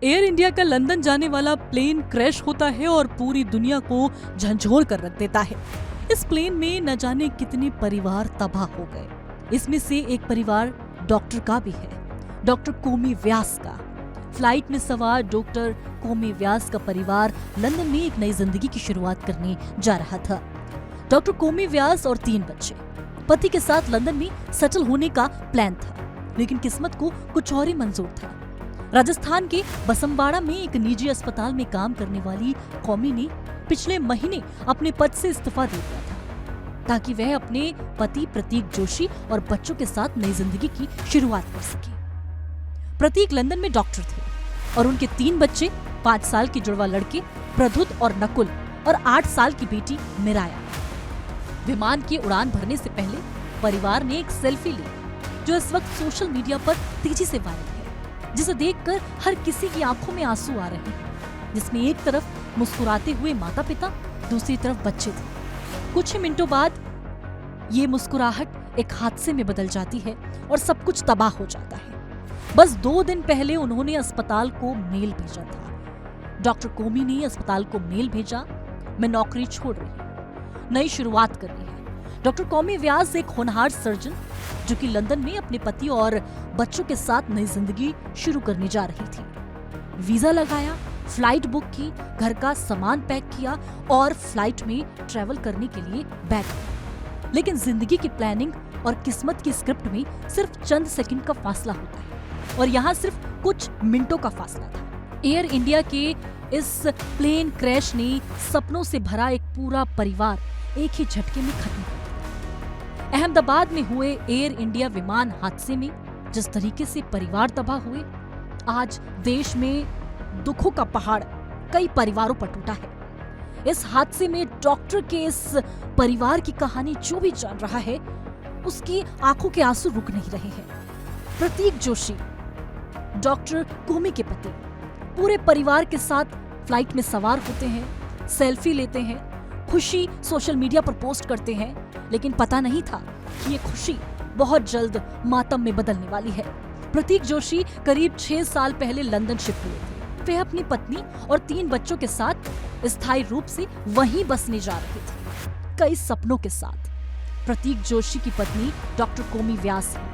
Air India का London जाने वाला प्लेन क्रैश होता है और पूरी दुनिया को झंझोर कर रख देता है। इस प्लेन में न जाने कितने परिवार तबाह हो गए। इसमें से एक परिवार डॉक्टर का भी है, डॉक्टर कोमी व्यास का। फ्लाइट में सवार डॉक्टर कोमी व्यास का परिवार लंदन में एक नई जिंदगी की शुरुआत करने जा रहा था। डॉक्टर कोमी व्यास और 3 बच्चे पति के साथ लंदन में सेटल होने का प्लान था, लेकिन किस्मत को कुछ और ही मंजूर था। राजस्थान के बसंबाड़ा में एक निजी अस्पताल में काम करने वाली कौमी ने पिछले महीने अपने पद से इस्तीफा दे दिया था ताकि वह अपने पति प्रतीक जोशी और बच्चों के साथ नई जिंदगी की शुरुआत कर सके। प्रतीक लंदन में डॉक्टर थे और उनके 3 बच्चे, 5 साल के जुड़वा लड़के प्रद्युत और नकुल और 8 साल की बेटी मिराया। विमान की उड़ान भरने से पहले परिवार ने एक सेल्फी ली जो इस वक्त सोशल मीडिया पर तेजी से वायरल है, जिसे देखकर हर किसी की आंखों में आंसू आ रहे हैं, जिसमें एक तरफ मुस्कुराते हुए माता पिता, दूसरी तरफ बच्चे थे। कुछ ही मिनटों बाद ये मुस्कुराहट एक हादसे में बदल जाती है और सब कुछ तबाह हो जाता है। बस 2 दिन पहले उन्होंने अस्पताल को मेल भेजा था। डॉक्टर कोमी ने अस्पताल को मेल भेजा, मैं नौकरी छोड़ रही हूं, नई शुरुआत करनी है। डॉक्टर कोमी व्यास एक होनहार सर्जन जो कि लंदन में अपने पति और बच्चों के साथ नई जिंदगी शुरू करने जा रही थी। वीजा लगाया, फ्लाइट बुक की, घर का सामान पैक किया और फ्लाइट में ट्रैवल करने के लिए बैठ गई। लेकिन जिंदगी की प्लानिंग और किस्मत की स्क्रिप्ट में सिर्फ चंद सेकंड का फासला होता है और यहाँ सिर्फ कुछ मिनटों का फासला था। एयर इंडिया के इस प्लेन क्रैश ने सपनों से भरा एक पूरा परिवार एक ही झटके में खत्म कर दिया। अहमदाबाद में हुए एयर इंडिया विमान हादसे में जिस तरीके से परिवार तबाह हुए, आज देश में दुखों का पहाड़ कई परिवारों पर टूटा है। इस हादसे में डॉक्टर के इस परिवार की कहानी जो भी जान रहा है, उसकी आंखों के आंसू रुक नहीं रहे हैं। प्रतीक जोशी, डॉक्टर कोमी के पति, पूरे परिवार के साथ फ्लाइट में सवार होते हैं, सेल्फी लेते हैं, खुशी सोशल मीडिया पर पोस्ट करते हैं, लेकिन पता नहीं था कि ये खुशी बहुत जल्द मातम में बदलने वाली है। प्रतीक जोशी करीब 6 साल पहले लंदन शिफ्ट हुए थे। वे अपनी पत्नी और 3 बच्चों के साथ स्थायी रूप से वहीं बसने जा रहे थे, कई सपनों के साथ। प्रतीक जोशी की पत्नी डॉक्टर कोमी व्यास है।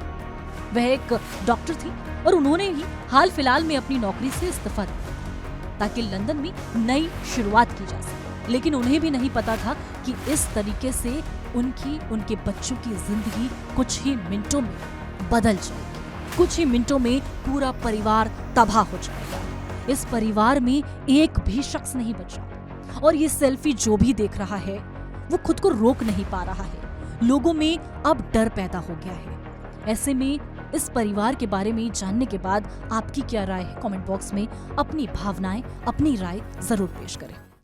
वह एक डॉक्टर थी और उन्होंने ही हाल फिलहाल में अपनी नौकरी से इस्तीफा दिया ताकि लंदन में नई शुरुआत की जा सके। लेकिन उन्हें भी नहीं पता था कि इस तरीके से उनके बच्चों की जिंदगी कुछ ही मिनटों में बदल जाएगी। कुछ ही मिनटों में पूरा परिवार तबाह हो जाएगा। इस परिवार में एक भी शख्स नहीं बचा और ये सेल्फी जो भी देख रहा है वो खुद को रोक नहीं पा रहा है। लोगों में अब डर पैदा हो गया है। ऐसे में इस परिवार के बारे में जानने के बाद आपकी क्या राय है? कमेंट बॉक्स में अपनी भावनाएं, अपनी राय जरूर पेश करें।